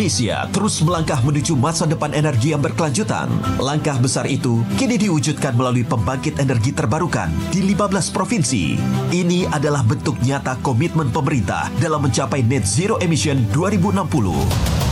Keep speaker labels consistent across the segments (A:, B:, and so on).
A: Indonesia terus melangkah menuju masa depan energi yang berkelanjutan. Langkah besar itu kini diwujudkan melalui pembangkit energi terbarukan di 15 provinsi. Ini adalah bentuk nyata komitmen pemerintah dalam mencapai net zero emission 2060.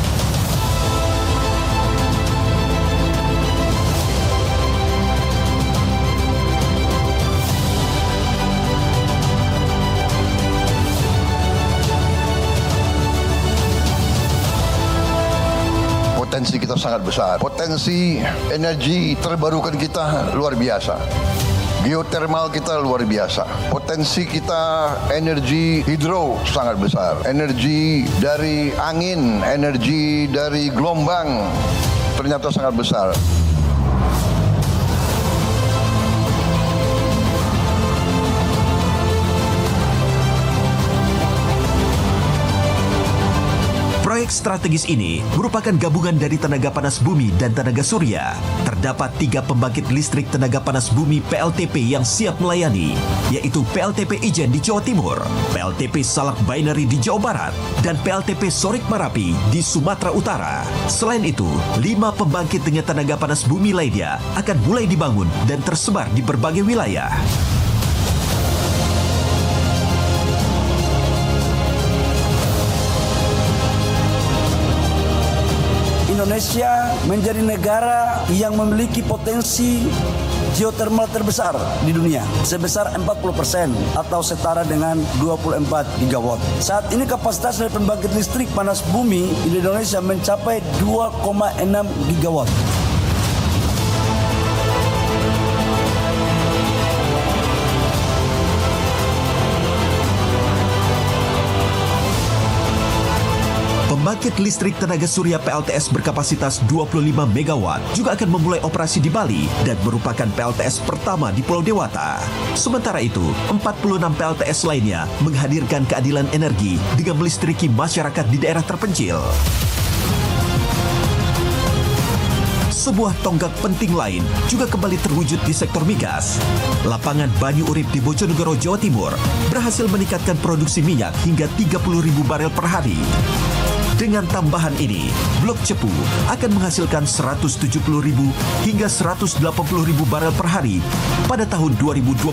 B: Potensi kita sangat besar. Potensi energi terbarukan kita luar biasa. Geothermal kita luar biasa. Potensi kita energi hidro sangat besar. Energi dari angin, energi dari gelombang ternyata sangat besar.
A: Proyek strategis ini merupakan gabungan dari tenaga panas bumi dan tenaga surya. Terdapat 3 pembangkit listrik tenaga panas bumi PLTP yang siap melayani, yaitu PLTP Ijen di Jawa Timur, PLTP Salak Binary di Jawa Barat, dan PLTP Sorik Marapi di Sumatera Utara. Selain itu, 5 pembangkit dengan tenaga panas bumi lainnya akan mulai dibangun dan tersebar di berbagai wilayah.
C: Indonesia menjadi negara yang memiliki potensi geothermal terbesar di dunia sebesar 40% atau setara dengan 24 gigawatt. Saat ini kapasitas dari pembangkit listrik panas bumi di Indonesia mencapai 2,6 gigawatt.
A: Pembangkit listrik tenaga surya PLTS berkapasitas 25 MW juga akan memulai operasi di Bali dan merupakan PLTS pertama di Pulau Dewata. Sementara itu, 46 PLTS lainnya menghadirkan keadilan energi dengan melistriki masyarakat di daerah terpencil. Sebuah tonggak penting lain juga kembali terwujud di sektor migas. Lapangan Banyu Urip di Bojonegoro, Jawa Timur berhasil meningkatkan produksi minyak hingga 30.000 barel per hari. Dengan tambahan ini, Blok Cepu akan menghasilkan 170.000 hingga 180.000 barel per hari pada tahun 2025.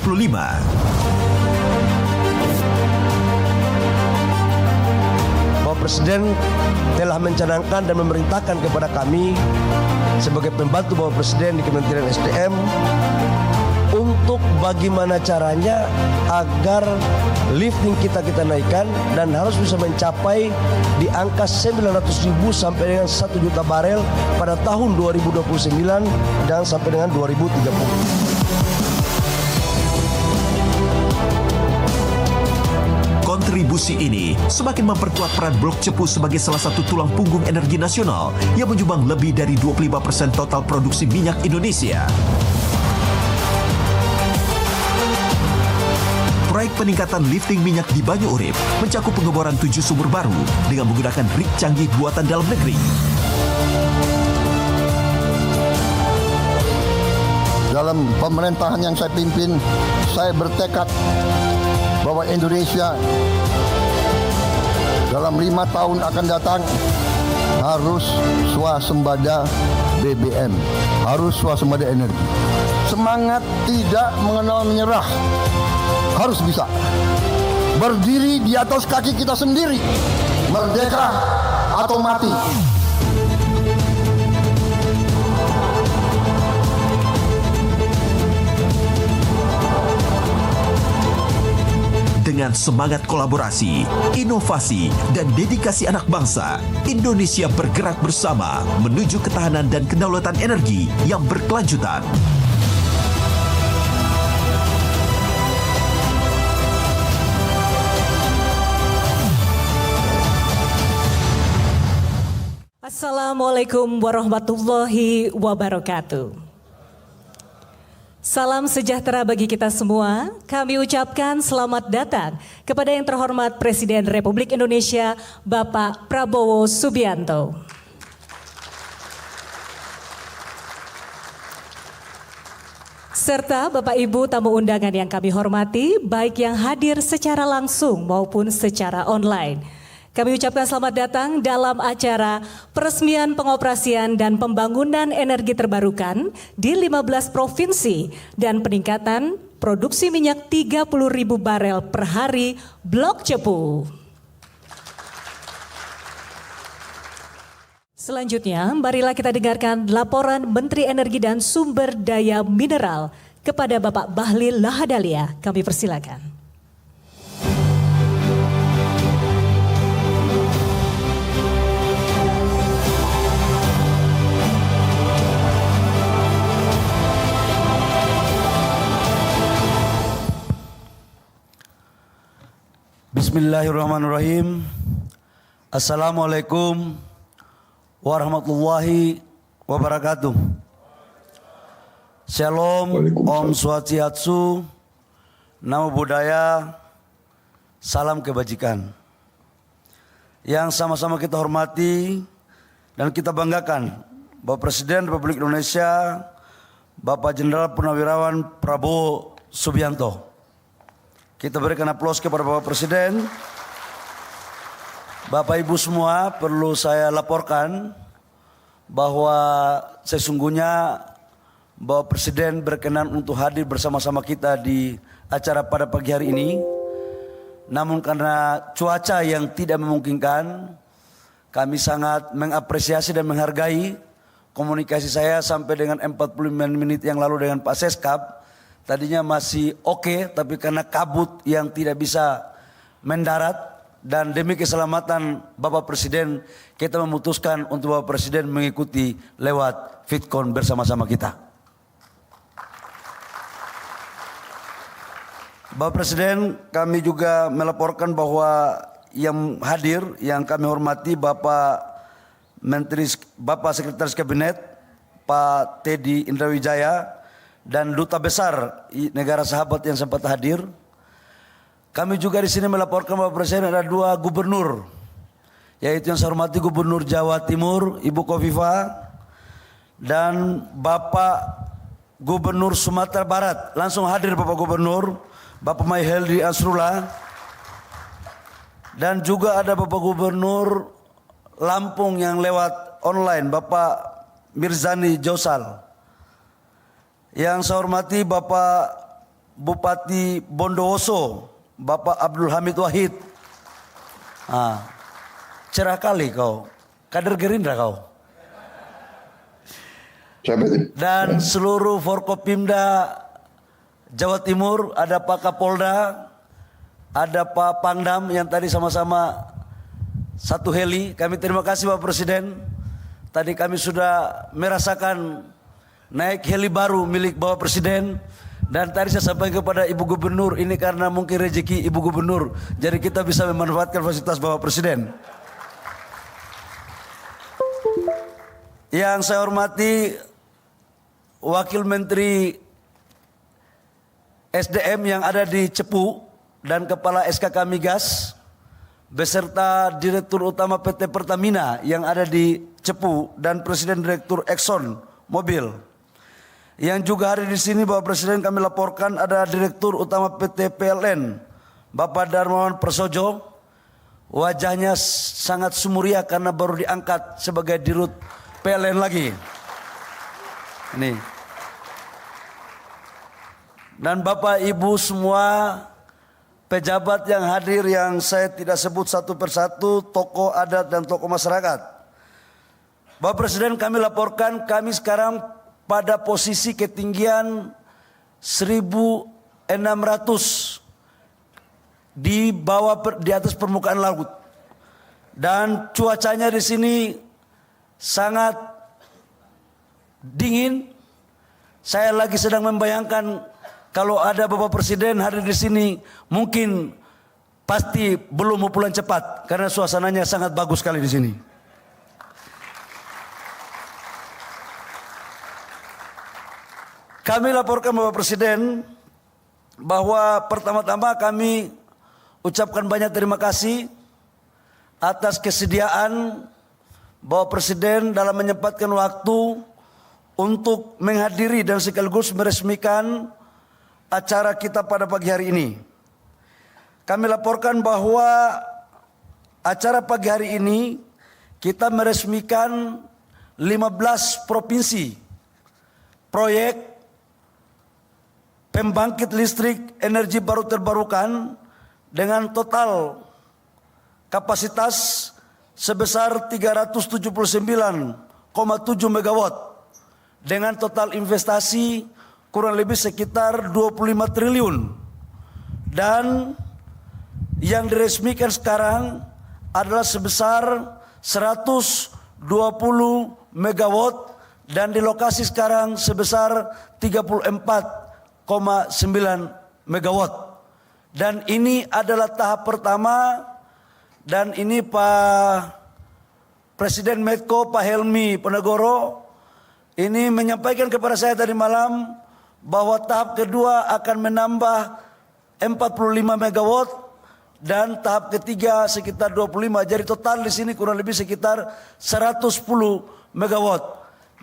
D: Bapak Presiden telah mencanangkan dan memerintahkan kepada kami sebagai pembantu Bapak Presiden di Kementerian SDM untuk bagaimana caranya agar lifting kita naikkan dan harus bisa mencapai di angka 900.000 sampai dengan 1 juta barel pada tahun 2029 dan sampai dengan 2030.
A: Kontribusi ini semakin memperkuat peran Blok Cepu sebagai salah satu tulang punggung energi nasional yang menyumbang lebih dari 25% total produksi minyak Indonesia. Proyek peningkatan lifting minyak di Banyu Urip mencakup pengeboran 7 sumur baru dengan menggunakan rig canggih buatan dalam negeri.
B: Dalam pemerintahan yang saya pimpin, saya bertekad bahwa Indonesia dalam 5 tahun akan datang harus swasembada BBM, harus swasembada energi. Semangat tidak mengenal menyerah, harus bisa berdiri di atas kaki kita sendiri, merdeka atau mati.
A: Dengan semangat kolaborasi, inovasi, dan dedikasi anak bangsa, Indonesia bergerak bersama menuju ketahanan dan kedaulatan energi yang berkelanjutan.
E: Assalamualaikum warahmatullahi wabarakatuh. Salam sejahtera bagi kita semua. Kami ucapkan selamat datang kepada yang terhormat Presiden Republik Indonesia, Bapak Prabowo Subianto. Serta Bapak Ibu tamu undangan yang kami hormati, baik yang hadir secara langsung maupun secara online. Kami ucapkan selamat datang dalam acara peresmian pengoperasian dan pembangunan energi terbarukan di 15 provinsi dan peningkatan produksi minyak 30.000 barel per hari Blok Cepu. Selanjutnya, marilah kita dengarkan laporan Menteri Energi dan Sumber Daya Mineral kepada Bapak Bahlil Lahadalia. Kami persilakan.
C: Bismillahirrahmanirrahim. Assalamualaikum warahmatullahi wabarakatuh. Shalom, Om Swastiastu, Namo Buddhaya, salam kebajikan. Yang sama-sama kita hormati dan kita banggakan, Bapak Presiden Republik Indonesia, Bapak Jenderal Purnawirawan Prabowo Subianto. Kita berikan aplaus kepada Bapak Presiden. Bapak Ibu semua, perlu saya laporkan bahwa sesungguhnya Bapak Presiden berkenan untuk hadir bersama-sama kita di acara pada pagi hari ini. Namun karena cuaca yang tidak memungkinkan, kami sangat mengapresiasi dan menghargai komunikasi saya sampai dengan 45 menit yang lalu dengan Pak Seskap. Tadinya masih oke, tapi karena kabut yang tidak bisa mendarat dan demi keselamatan Bapak Presiden, kita memutuskan untuk Bapak Presiden mengikuti lewat VidCon bersama-sama kita. Bapak Presiden, kami juga melaporkan bahwa yang hadir, yang kami hormati Bapak Sekretaris Kabinet Pak Teddy Indrawijaya dan Duta Besar negara sahabat yang sempat hadir. Kami juga di sini melaporkan Bapak Presiden ada 2 gubernur, yaitu yang saya hormati Gubernur Jawa Timur Ibu Kofifa dan Bapak Gubernur Sumatera Barat. Langsung hadir Bapak Gubernur, Bapak Mayheldi Ansrullah, dan juga ada Bapak Gubernur Lampung yang lewat online, Bapak Mirzani Jausal. Yang saya hormati Bapak Bupati Bondowoso, Bapak Abdul Hamid Wahid. Cerah kali kau, kader Gerindra kau. Dan seluruh Forkopimda Jawa Timur, ada Pak Kapolda, ada Pak Pangdam yang tadi sama-sama satu heli. Kami terima kasih Bapak Presiden. Tadi kami sudah merasakan naik heli baru milik Bapak Presiden. Dan tadi saya sampaikan kepada Ibu Gubernur, ini karena mungkin rezeki Ibu Gubernur, jadi kita bisa memanfaatkan fasilitas Bapak Presiden. Yang saya hormati Wakil Menteri SDM yang ada di Cepu dan Kepala SKK Migas, beserta Direktur Utama PT Pertamina yang ada di Cepu dan Presiden Direktur Exxon Mobil. Yang juga hari di sini Bapak Presiden kami laporkan ada Direktur Utama PT PLN Bapak Darmawan Prasojo. Wajahnya sangat sumuria karena baru diangkat sebagai Dirut PLN lagi. Ini. Dan Bapak Ibu semua pejabat yang hadir yang saya tidak sebut satu persatu, tokoh adat dan tokoh masyarakat. Bapak Presiden kami laporkan kami sekarang pada posisi ketinggian 1.600 di atas permukaan laut. Dan cuacanya di sini sangat dingin. Saya lagi sedang membayangkan kalau ada Bapak Presiden hadir di sini, mungkin pasti belum mau pulang cepat karena suasananya sangat bagus sekali di sini. Kami laporkan Bapak Presiden bahwa pertama-tama kami ucapkan banyak terima kasih atas kesediaan Bapak Presiden dalam menyempatkan waktu untuk menghadiri dan sekaligus meresmikan acara kita pada pagi hari ini. Kami laporkan bahwa acara pagi hari ini kita meresmikan 15 provinsi proyek pembangkit listrik energi baru terbarukan dengan total kapasitas sebesar 379,7 megawatt dengan total investasi kurang lebih sekitar 25 triliun. Dan yang diresmikan sekarang adalah sebesar 120 megawatt dan di lokasi sekarang sebesar 34,9 megawatt. Dan ini adalah tahap pertama, dan ini Pak Presiden Medco Pak Helmi Penegoro ini menyampaikan kepada saya tadi malam bahwa tahap kedua akan menambah 45 megawatt dan tahap ketiga sekitar 25. Jadi total di sini kurang lebih sekitar 110 megawatt.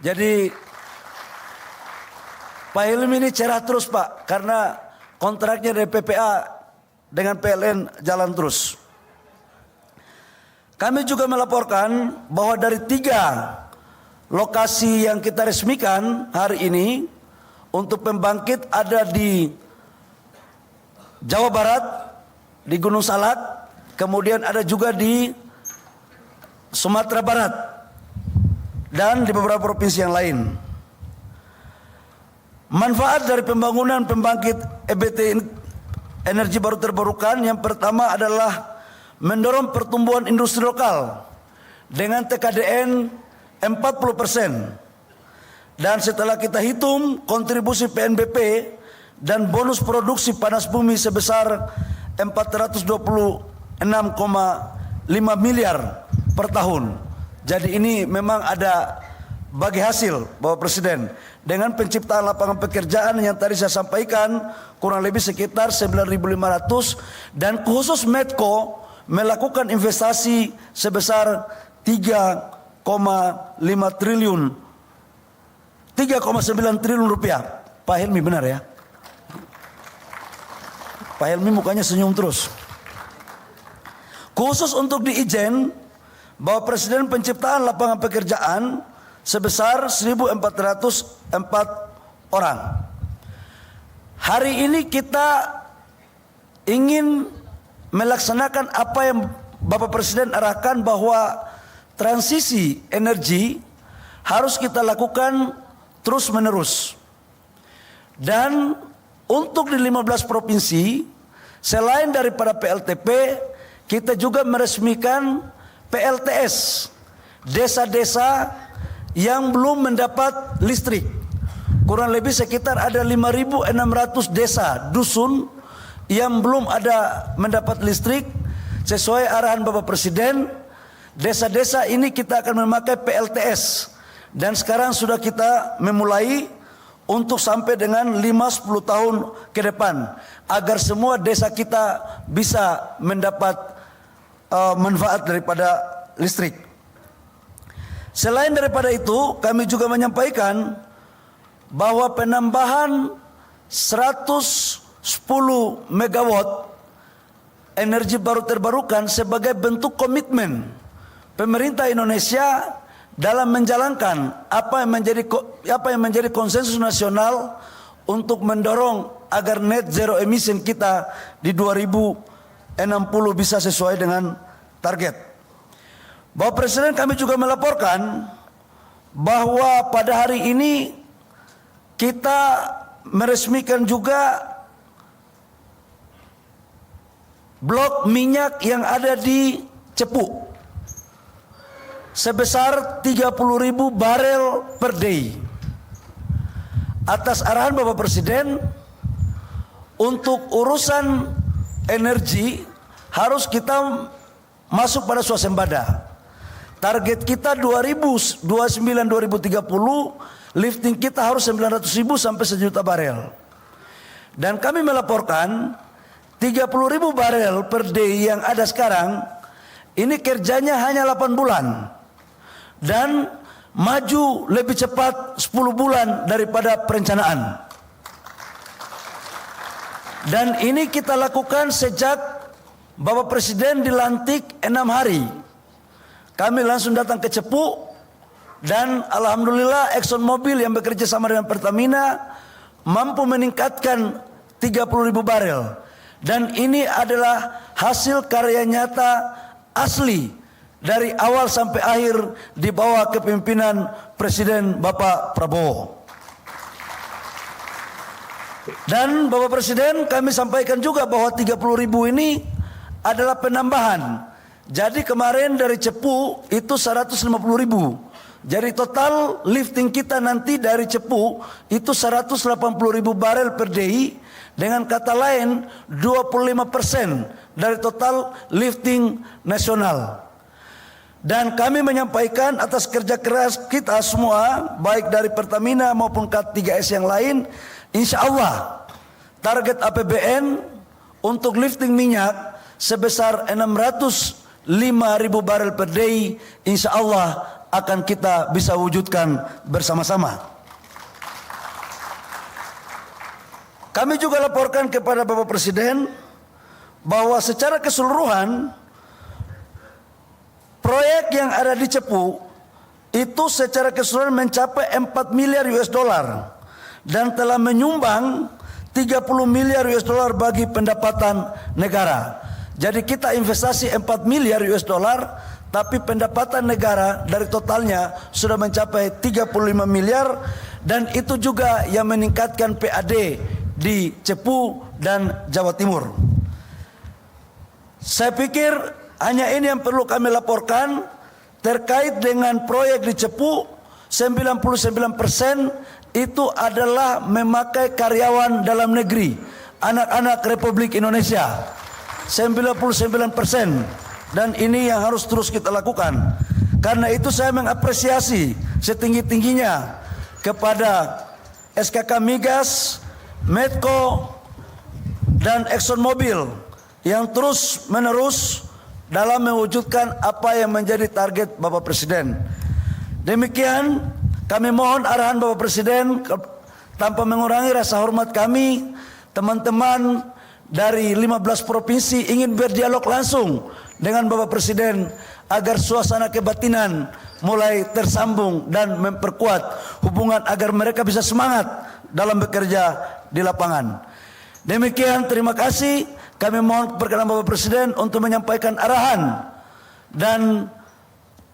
C: Jadi Pak Helmi ini cerah terus Pak, karena kontraknya dari PPA dengan PLN jalan terus. Kami juga melaporkan bahwa dari 3 lokasi yang kita resmikan hari ini untuk pembangkit ada di Jawa Barat, di Gunung Salak, kemudian ada juga di Sumatera Barat, dan di beberapa provinsi yang lain. Manfaat dari pembangunan pembangkit EBT energi baru terbarukan yang pertama adalah mendorong pertumbuhan industri lokal dengan TKDN 40%. Dan setelah kita hitung kontribusi PNBP dan bonus produksi panas bumi sebesar 426,5 miliar per tahun. Jadi ini memang ada bagi hasil Bapak Presiden. Dengan penciptaan lapangan pekerjaan yang tadi saya sampaikan kurang lebih sekitar 9.500, dan khusus Medco melakukan investasi sebesar 3,9 triliun rupiah. Pak Helmi benar ya? Pak Helmi mukanya senyum terus. Khusus untuk di Ijen, Bapak Presiden penciptaan lapangan pekerjaan sebesar 1.404 orang. Hari ini kita ingin melaksanakan apa yang Bapak Presiden arahkan, bahwa transisi energi harus kita lakukan terus menerus. Dan untuk di 15 provinsi, selain daripada PLTP, kita juga meresmikan PLTS, desa-desa yang belum mendapat listrik. Kurang lebih sekitar ada 5.600 desa dusun yang belum ada mendapat listrik. Sesuai arahan Bapak Presiden, desa-desa ini kita akan memakai PLTS. Dan sekarang sudah kita memulai untuk sampai dengan 5-10 tahun ke depan, agar semua desa kita bisa mendapat manfaat daripada listrik. Selain daripada itu, kami juga menyampaikan bahwa penambahan 110 megawatt energi baru terbarukan sebagai bentuk komitmen pemerintah Indonesia dalam menjalankan apa yang menjadi konsensus nasional untuk mendorong agar net zero emission kita di 2060 bisa sesuai dengan target. Bapak Presiden, kami juga melaporkan bahwa pada hari ini kita meresmikan juga blok minyak yang ada di Cepu sebesar 30.000 barel per day. Atas arahan Bapak Presiden, untuk urusan energi harus kita masuk pada swasembada. Target kita 2029-2030 lifting kita harus 900.000 sampai 1 juta barel. Dan kami melaporkan 30.000 barel per day yang ada sekarang ini kerjanya hanya 8 bulan. Dan maju lebih cepat 10 bulan daripada perencanaan. Dan ini kita lakukan sejak Bapak Presiden dilantik 6 hari. Kami langsung datang ke Cepu dan alhamdulillah ExxonMobil yang bekerja sama dengan Pertamina mampu meningkatkan 30.000 barel. Dan ini adalah hasil karya nyata asli dari awal sampai akhir di bawah kepemimpinan Presiden Bapak Prabowo. Dan Bapak Presiden, kami sampaikan juga bahwa 30.000 ini adalah penambahan. Jadi kemarin dari Cepu itu 150.000. Jadi total lifting kita nanti dari Cepu itu 180.000 barel per day. Dengan kata lain 25% dari total lifting nasional. Dan kami menyampaikan atas kerja keras kita semua, baik dari Pertamina maupun K3S yang lain, insya Allah target APBN untuk lifting minyak sebesar 605.000 barel per day, insya Allah akan kita bisa wujudkan bersama-sama. Kami juga laporkan kepada Bapak Presiden bahwa secara keseluruhan proyek yang ada di Cepu itu secara keseluruhan mencapai 4 miliar US dollar dan telah menyumbang 30 miliar US dollar bagi pendapatan negara. Jadi kita investasi 4 miliar US dollar, tapi pendapatan negara dari totalnya sudah mencapai 35 miliar, dan itu juga yang meningkatkan PAD di Cepu dan Jawa Timur. Saya pikir hanya ini yang perlu kami laporkan terkait dengan proyek di Cepu. 99% itu adalah memakai karyawan dalam negeri, anak-anak Republik Indonesia. 99%, dan ini yang harus terus kita lakukan. Karena itu saya mengapresiasi setinggi-tingginya kepada SKK Migas, Medco, dan ExxonMobil yang terus menerus dalam mewujudkan apa yang menjadi target Bapak Presiden. Demikian kami mohon arahan Bapak Presiden tanpa mengurangi rasa hormat kami. Teman-teman dari 15 provinsi ingin berdialog langsung dengan Bapak Presiden agar suasana kebatinan mulai tersambung dan memperkuat hubungan agar mereka bisa semangat dalam bekerja di lapangan. Demikian, terima kasih. Kami mohon perkenan Bapak Presiden untuk menyampaikan arahan dan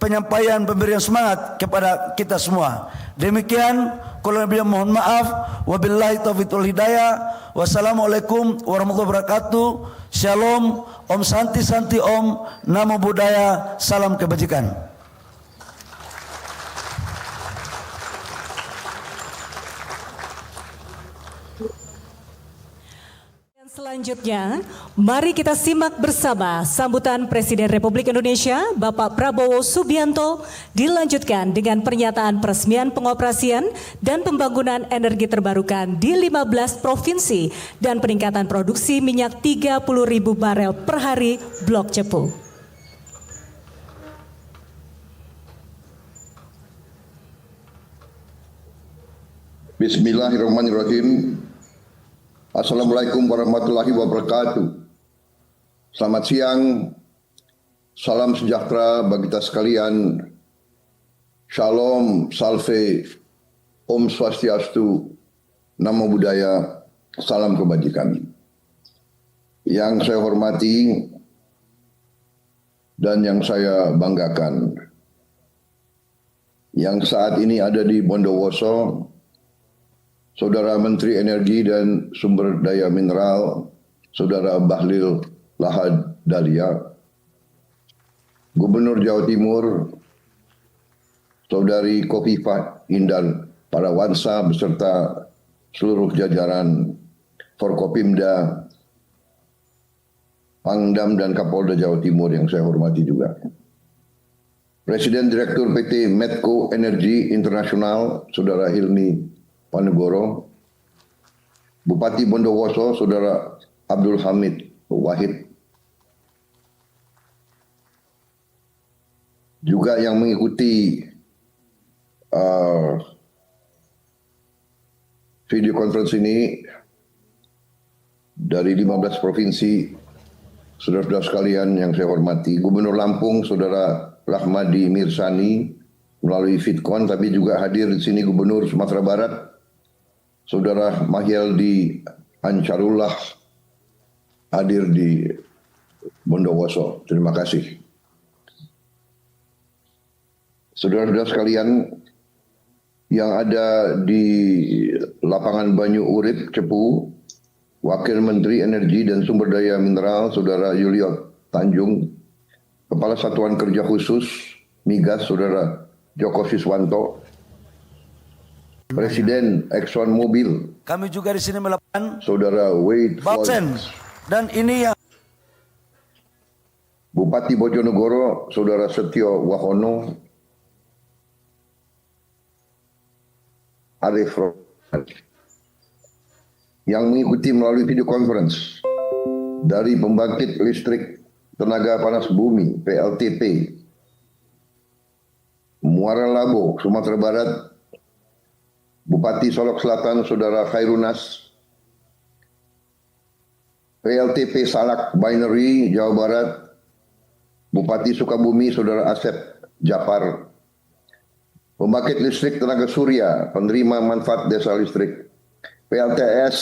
C: penyampaian pemberian semangat kepada kita semua. Demikian, kurang lebihnya mohon maaf. Wabillahi taufiq wal hidayah. Wassalamualaikum warahmatullahi wabarakatuh. Shalom, Om Santi Santi Om, Namo Buddhaya, salam kebajikan.
E: Selanjutnya, mari kita simak bersama sambutan Presiden Republik Indonesia Bapak Prabowo Subianto dilanjutkan dengan pernyataan peresmian pengoperasian dan pembangunan energi terbarukan di 15 provinsi dan peningkatan produksi minyak 30.000 barel per hari Blok Cepu.
B: Bismillahirrahmanirrahim. Assalamualaikum warahmatullahi wabarakatuh. Selamat siang, salam sejahtera bagi kita sekalian. Shalom, salve, Om Swastiastu, Namo Buddhaya, salam kebajikan. Yang saya hormati dan yang saya banggakan, yang saat ini ada di Bondowoso, Saudara Menteri Energi dan Sumber Daya Mineral, Saudara Bahlil Lahadalia, Gubernur Jawa Timur, Saudari Khofifah Indar Parawansa beserta seluruh jajaran Forkopimda, Pangdam dan Kapolda Jawa Timur yang saya hormati juga. Presiden Direktur PT Medco Energi Internasional, Saudara Hilmi Panegoro, Bupati Bondowoso, Saudara Abdul Hamid Wahid, juga yang mengikuti video conference ini dari 15 provinsi saudara-saudara sekalian yang saya hormati, Gubernur Lampung Saudara Rahmadi Mirsani melalui Fitcon, tapi juga hadir di sini Gubernur Sumatera Barat Saudara Mahyeldi Ansarullah hadir di Bondowoso. Terima kasih. Saudara-saudara sekalian yang ada di lapangan Banyu Urip, Cepu, Wakil Menteri Energi dan Sumber Daya Mineral Saudara Yuliot Tanjung, Kepala Satuan Kerja Khusus Migas Saudara Joko Siswanto, Presiden Exxon Mobil,
C: Kami juga di sini melakukan
B: Saudara Wade
C: Balsen, dan ini yang
B: Bupati Bojonegoro Saudara Setio Wahono, Arif yang mengikuti melalui video conference dari pembangkit listrik tenaga panas bumi PLTP Muara Lago, Sumatera Barat, Bupati Solok Selatan Saudara Khairunas, PLTP Salak Binary Jawa Barat, Bupati Sukabumi Saudara Asep Japar, pembangkit listrik tenaga surya penerima manfaat desa listrik PLTS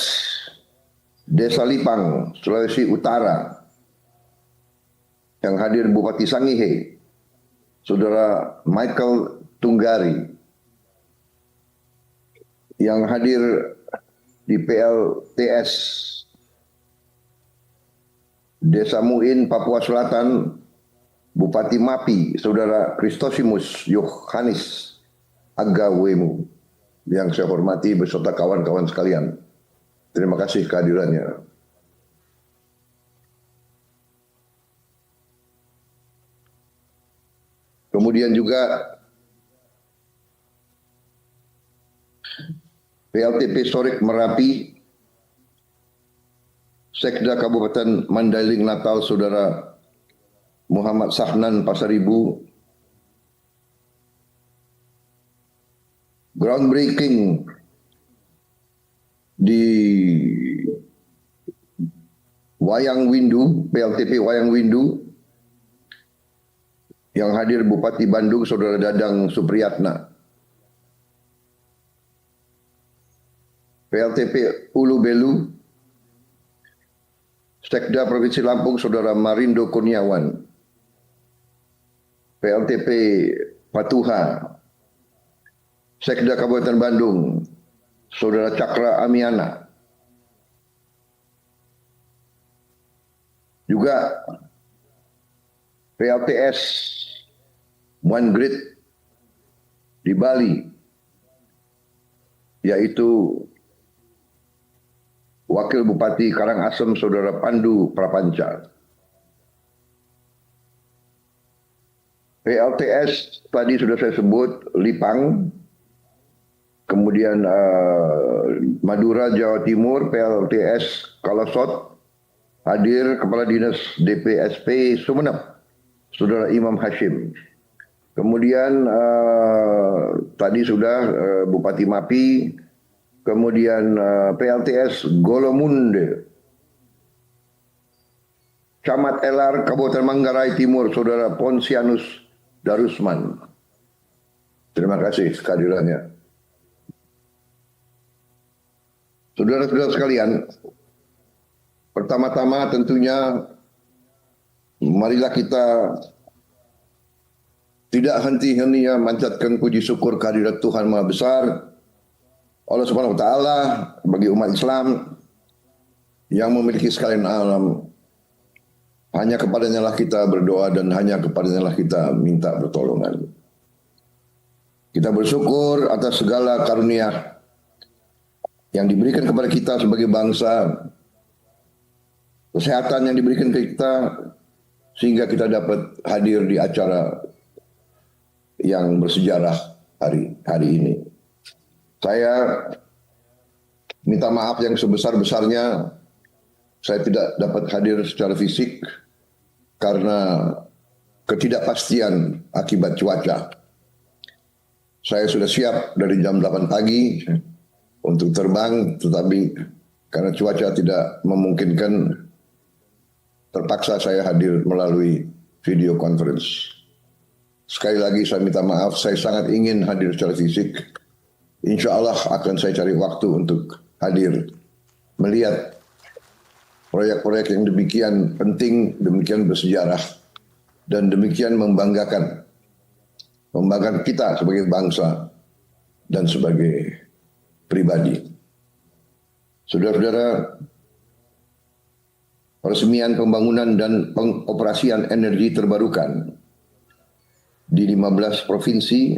B: Desa Lipang Sulawesi Utara, yang hadir Bupati Sangihe Saudara Michael Tunggari, yang hadir di PLTS Desa Muin Papua Selatan Bupati Mapi Saudara Kristosimus Yohanis Agawemu, yang saya hormati beserta kawan-kawan sekalian. Terima kasih kehadirannya. Kemudian juga PLTP Sorik Merapi, Sekda Kabupaten Mandailing Natal Saudara Muhammad Sahnan Pasaribu, groundbreaking di Wayang Windu, PLTP Wayang Windu, yang hadir Bupati Bandung Saudara Dadang Supriyatna, PLTP Ulu Belu, Sekda Provinsi Lampung Saudara Marindo Kurniawan, PLTP Patuha, Sekda Kabupaten Bandung Saudara Cakra Amiana, juga PLTS One Grid di Bali, yaitu Wakil Bupati Karangasem Saudara Pandu Prapanca. PLTS tadi sudah saya sebut, Lipang, kemudian Madura Jawa Timur, PLTS Kalosot, hadir Kepala Dinas DPSP Sumeneb Saudara Imam Hashim. Kemudian tadi sudah Bupati Mapi, kemudian PLTS Golomunde, Camat Elar Kabupaten Manggarai Timur Saudara Ponsianus Darusman. Terima kasih kehadirannya. Saudara-saudara sekalian, pertama-tama tentunya marilah kita tidak henti-hentinya manjatkan puji syukur kehadirat Tuhan Maha Besar, Allah Subhanahu wa Ta'ala, bagi umat Islam yang memiliki sekalian alam. Hanya kepadanya lah kita berdoa dan hanya kepadanya lah kita minta pertolongan. Kita bersyukur atas segala karunia yang diberikan kepada kita sebagai bangsa, kesehatan yang diberikan ke kita, sehingga kita dapat hadir di acara yang bersejarah hari ini. Saya minta maaf yang sebesar-besarnya saya tidak dapat hadir secara fisik karena ketidakpastian akibat cuaca. Saya sudah siap dari jam 8 pagi untuk terbang, tetapi karena cuaca tidak memungkinkan,
F: terpaksa saya hadir melalui video conference. Sekali lagi saya minta maaf, saya sangat ingin hadir secara fisik. Insya Allah akan saya cari waktu untuk hadir, melihat proyek-proyek yang demikian penting, demikian bersejarah, dan demikian membanggakan kita sebagai bangsa dan sebagai pribadi. Saudara-saudara, peresmian pembangunan dan pengoperasian energi terbarukan di 15 provinsi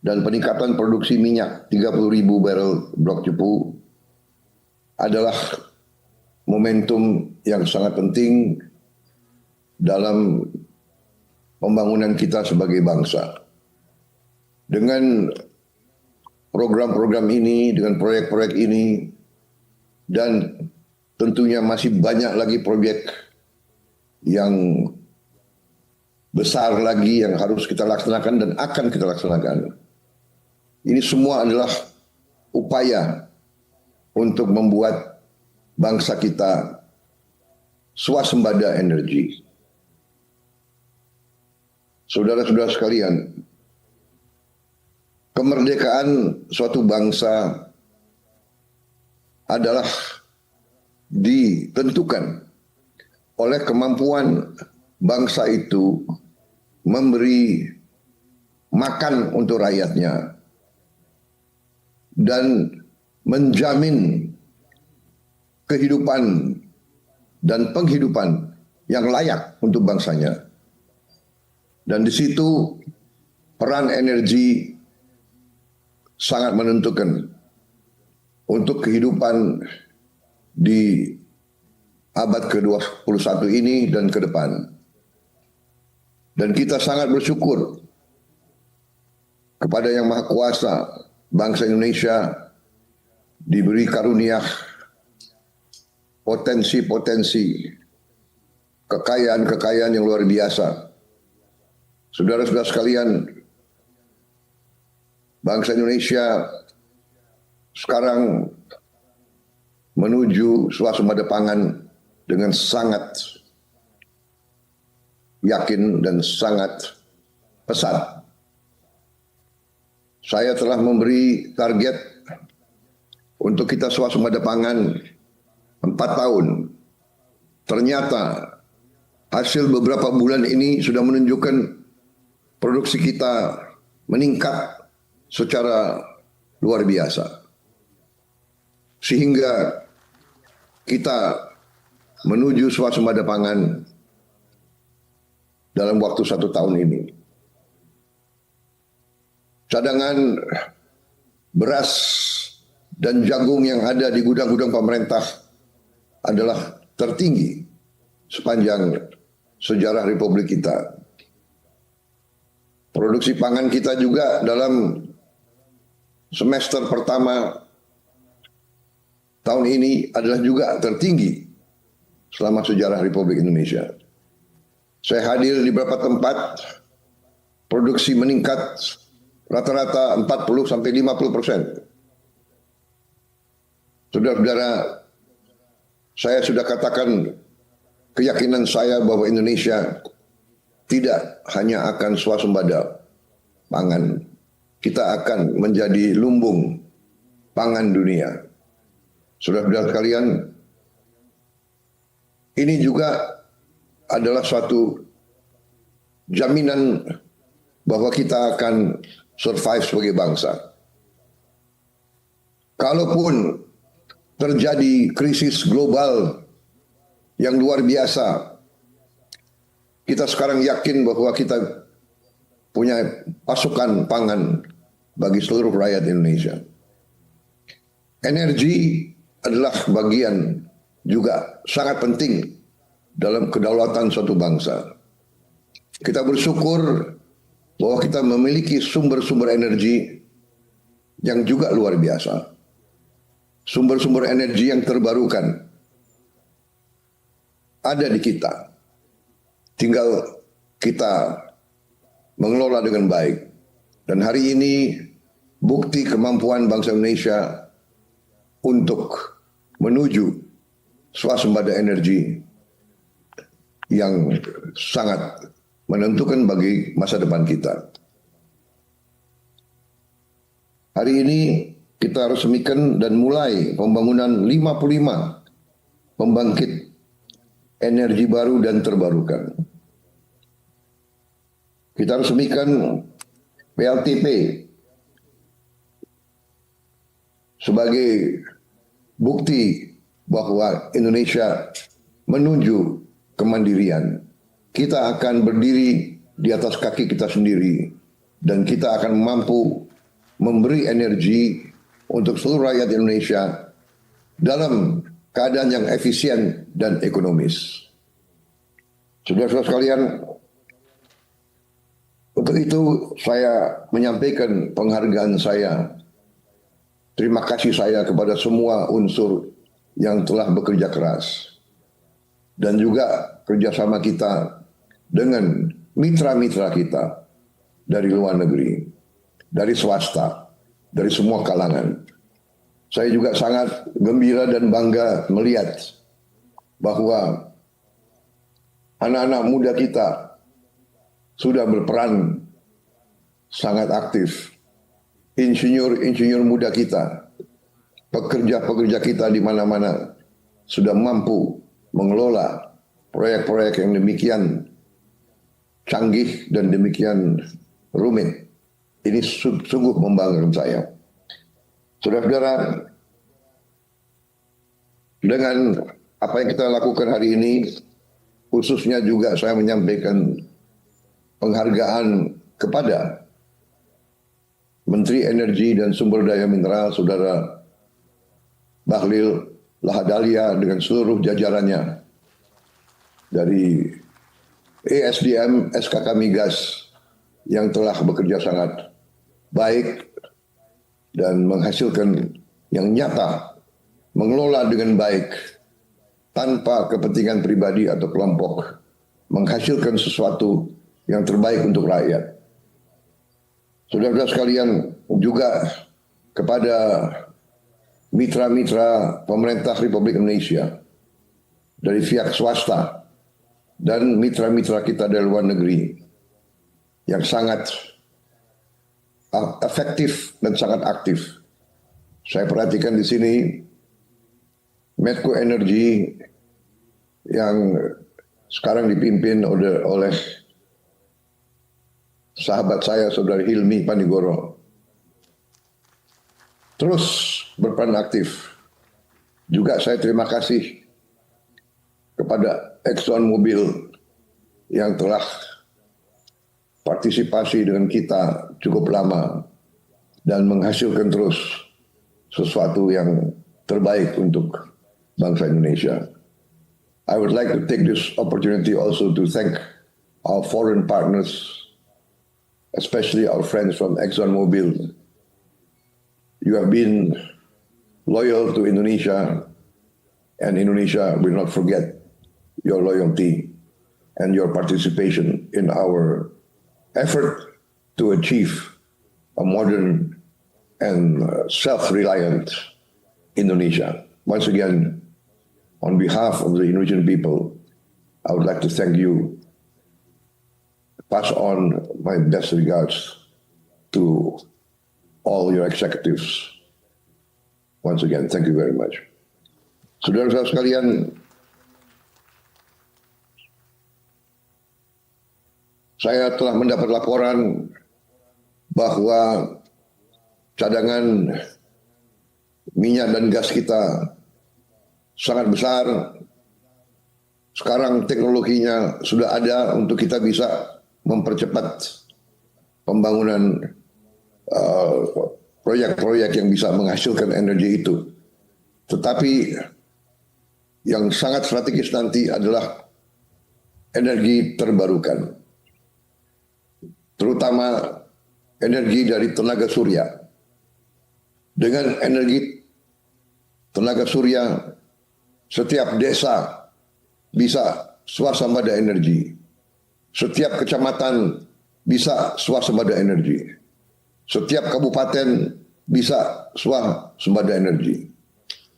F: dan peningkatan produksi minyak 30.000 barel blok cepu adalah momentum yang sangat penting dalam pembangunan kita sebagai bangsa. Dengan program-program ini, dengan proyek-proyek ini, dan tentunya masih banyak lagi proyek yang besar lagi yang harus kita laksanakan dan akan kita laksanakan. Ini semua adalah upaya untuk membuat bangsa kita swasembada energi. Saudara-saudara sekalian, kemerdekaan suatu bangsa adalah ditentukan oleh kemampuan bangsa itu memberi makan untuk rakyatnya dan menjamin kehidupan dan penghidupan yang layak untuk bangsanya. Dan di situ peran energi sangat menentukan untuk kehidupan di abad ke-21 ini dan ke depan. Dan kita sangat bersyukur kepada Yang Maha Kuasa, bangsa Indonesia diberi karunia potensi-potensi kekayaan-kekayaan yang luar biasa. Saudara-saudara sekalian, bangsa Indonesia sekarang menuju swasembada pangan dengan sangat yakin dan sangat pesat. Saya telah memberi target untuk kita swasembada pangan 4 tahun. Ternyata hasil beberapa bulan ini sudah menunjukkan produksi kita meningkat secara luar biasa. Sehingga kita menuju swasembada pangan dalam waktu 1 tahun ini. Cadangan beras dan jagung yang ada di gudang-gudang pemerintah adalah tertinggi sepanjang sejarah Republik kita. Produksi pangan kita juga dalam semester pertama tahun ini adalah juga tertinggi selama sejarah Republik Indonesia. Saya hadir di beberapa tempat, produksi meningkat rata-rata 40-50%. Saudara-saudara, saya sudah katakan keyakinan saya bahwa Indonesia tidak hanya akan swasembada pangan, kita akan menjadi lumbung pangan dunia. Saudara-saudara sekalian, ini juga adalah suatu jaminan bahwa kita akan survive sebagai bangsa. Kalaupun terjadi krisis global yang luar biasa, kita sekarang yakin bahwa kita punya pasokan pangan bagi seluruh rakyat Indonesia. Energi adalah bagian juga sangat penting dalam kedaulatan suatu bangsa. Kita bersyukur bahwa kita memiliki sumber-sumber energi yang juga luar biasa. Sumber-sumber energi yang terbarukan ada di kita. Tinggal kita mengelola dengan baik. Dan hari ini bukti kemampuan bangsa Indonesia untuk menuju swasembada energi yang sangat menentukan bagi masa depan kita. Hari ini kita resmikan dan mulai pembangunan 55 pembangkit energi baru dan terbarukan. Kita resmikan PLTP sebagai bukti bahwa Indonesia menuju kemandirian. Kita akan berdiri di atas kaki kita sendiri dan kita akan mampu memberi energi untuk seluruh rakyat Indonesia dalam keadaan yang efisien dan ekonomis. Saudara-saudara sekalian, untuk itu saya menyampaikan penghargaan saya, terima kasih saya kepada semua unsur yang telah bekerja keras dan juga kerjasama kita dengan mitra-mitra kita dari luar negeri, dari swasta, dari semua kalangan. Saya juga sangat gembira dan bangga melihat bahwa anak-anak muda kita sudah berperan sangat aktif. Insinyur-insinyur muda kita, pekerja-pekerja kita di mana-mana sudah mampu mengelola proyek-proyek yang demikian canggih dan demikian rumit. Ini sungguh membanggakan saya. Saudara-saudara, dengan apa yang kita lakukan hari ini, khususnya juga saya menyampaikan penghargaan kepada Menteri Energi dan Sumber Daya Mineral, Saudara Bahlil Lahadalia dengan seluruh jajarannya dari ESDM SKK Migas yang telah bekerja sangat baik dan menghasilkan yang nyata, mengelola dengan baik tanpa kepentingan pribadi atau kelompok, menghasilkan sesuatu yang terbaik untuk rakyat. Saudara-saudara sekalian, juga kepada mitra-mitra pemerintah Republik Indonesia dari pihak swasta dan mitra-mitra kita dari luar negeri yang sangat efektif dan sangat aktif. Saya perhatikan di sini Medco Energy yang sekarang dipimpin oleh sahabat saya, Saudara Hilmi Panigoro, terus berperan aktif. Juga saya terima kasih kepada Exxon Mobil yang telah partisipasi dengan kita cukup lama dan menghasilkan terus sesuatu yang terbaik untuk bangsa Indonesia. I would like to take this opportunity also to thank our foreign partners, especially our friends from ExxonMobil. You have been loyal to Indonesia, and Indonesia will not forget your loyalty and your participation in our effort to achieve a modern and self-reliant Indonesia. Once again, on behalf of the Indonesian people, I would like to thank you. Pass on my best regards to all your executives. Once again, thank you very much. Saudara-saudara sekalian, saya telah mendapat laporan bahwa cadangan minyak dan gas kita sangat besar. Sekarang teknologinya sudah ada untuk kita bisa mempercepat pembangunan proyek-proyek yang bisa menghasilkan energi itu. Tetapi yang sangat strategis nanti adalah energi terbarukan, terutama energi dari tenaga surya. Dengan energi tenaga surya, setiap desa bisa swasembada energi. Setiap kecamatan bisa swasembada energi. Setiap kabupaten bisa swasembada energi.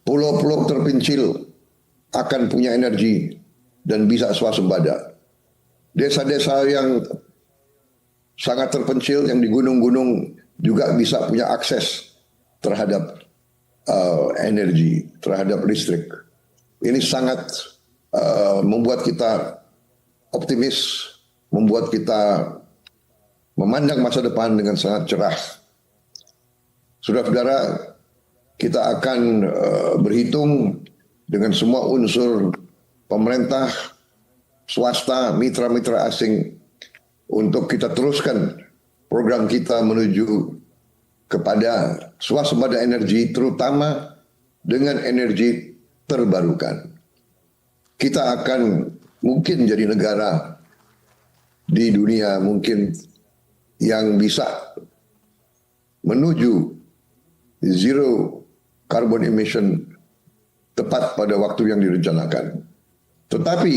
F: Pulau-pulau terpencil akan punya energi dan bisa swasembada. Desa-desa yang sangat terpencil yang di gunung-gunung juga bisa punya akses terhadap energi, terhadap listrik. Ini sangat membuat kita optimis, membuat kita memandang masa depan dengan sangat cerah. Saudara-saudara, kita akan berhitung dengan semua unsur pemerintah, swasta, mitra-mitra asing untuk kita teruskan program kita menuju kepada swasembada energi, terutama dengan energi terbarukan. Kita akan mungkin jadi negara di dunia mungkin yang bisa menuju zero carbon emission tepat pada waktu yang direncanakan. Tetapi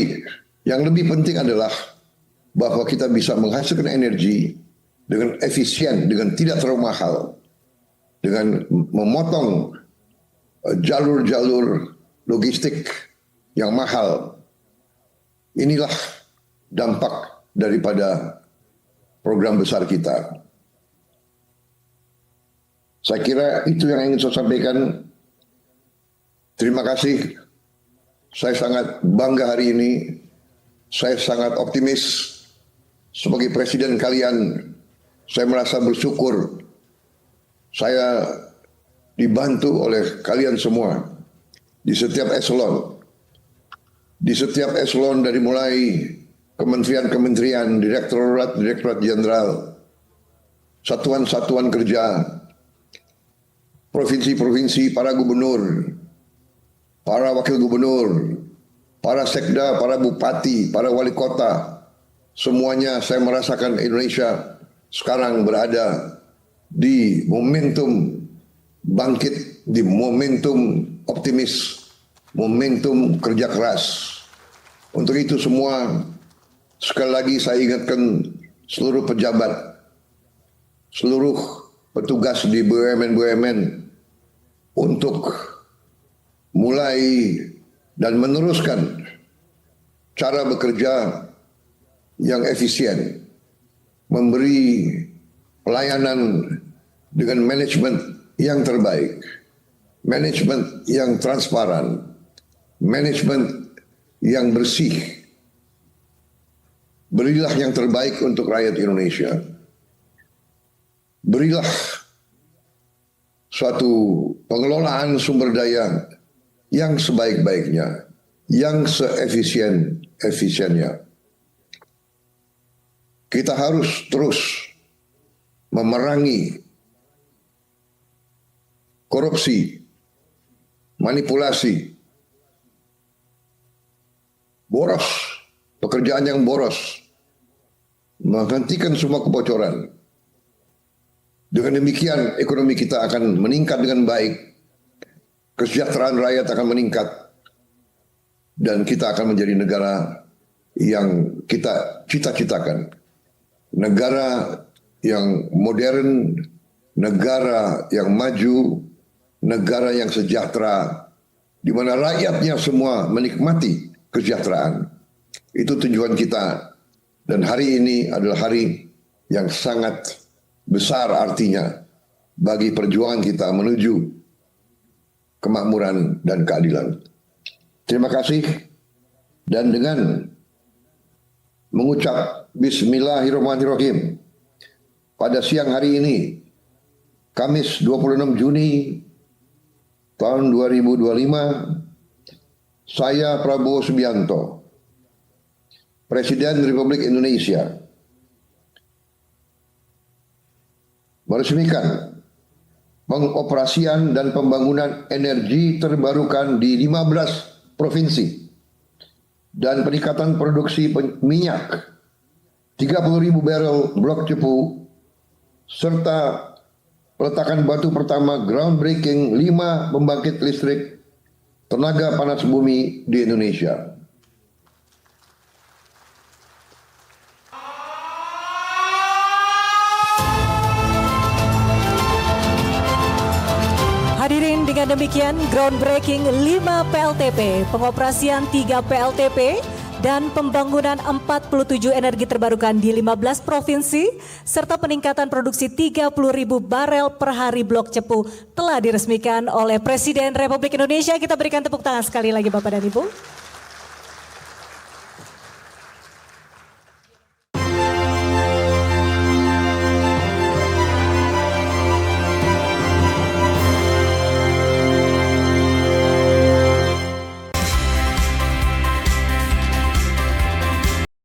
F: yang lebih penting adalah bahwa kita bisa menghasilkan energi dengan efisien, dengan tidak terlalu mahal, dengan memotong jalur-jalur logistik yang mahal. Inilah dampak daripada program besar kita. Saya kira itu yang ingin saya sampaikan. Terima kasih. Saya sangat bangga hari ini. Saya sangat optimis. Sebagai presiden kalian, saya merasa bersyukur. Saya dibantu oleh kalian semua di setiap eselon. Di setiap eselon dari mulai kementerian-kementerian, direktorat jenderal, satuan-satuan kerja, provinsi-provinsi, para gubernur, para wakil gubernur, para sekda, para bupati, para wali kota, semuanya saya merasakan Indonesia sekarang berada di momentum bangkit, di momentum optimis, momentum kerja keras. Untuk itu semua, sekali lagi saya ingatkan seluruh pejabat, seluruh petugas di BUMN untuk mulai dan meneruskan cara bekerja yang efisien, memberi pelayanan dengan manajemen yang terbaik, manajemen yang transparan, manajemen yang bersih. Berilah yang terbaik untuk rakyat Indonesia. Berilah suatu pengelolaan sumber daya yang sebaik-baiknya, yang seefisien-efisiennya. Kita harus terus memerangi korupsi, manipulasi, boros, pekerjaan yang boros, menghentikan semua kebocoran. Dengan demikian ekonomi kita akan meningkat dengan baik, kesejahteraan rakyat akan meningkat, dan kita akan menjadi negara yang kita cita-citakan. Negara yang modern, negara yang maju, negara yang sejahtera, di mana rakyatnya semua menikmati kesejahteraan. Itu tujuan kita. Dan hari ini adalah hari yang sangat besar artinya bagi perjuangan kita menuju kemakmuran dan keadilan. Terima kasih. Dan dengan mengucap Bismillahirrahmanirrahim, pada siang hari ini, Kamis 26 Juni tahun 2025, saya Prabowo Subianto, Presiden Republik Indonesia, meresmikan pengoperasian dan pembangunan energi terbarukan di 15 provinsi dan peningkatan produksi minyak 30.000 barel blok cepu serta peletakan batu pertama groundbreaking 5 pembangkit listrik tenaga panas bumi di Indonesia.
E: Hadirin, dengan demikian groundbreaking 5 PLTP, pengoperasian 3 PLTP, dan pembangunan 47 energi terbarukan di 15 provinsi, serta peningkatan produksi 30.000 barel per hari blok cepu telah diresmikan oleh Presiden Republik Indonesia. Kita berikan tepuk tangan sekali lagi Bapak dan Ibu.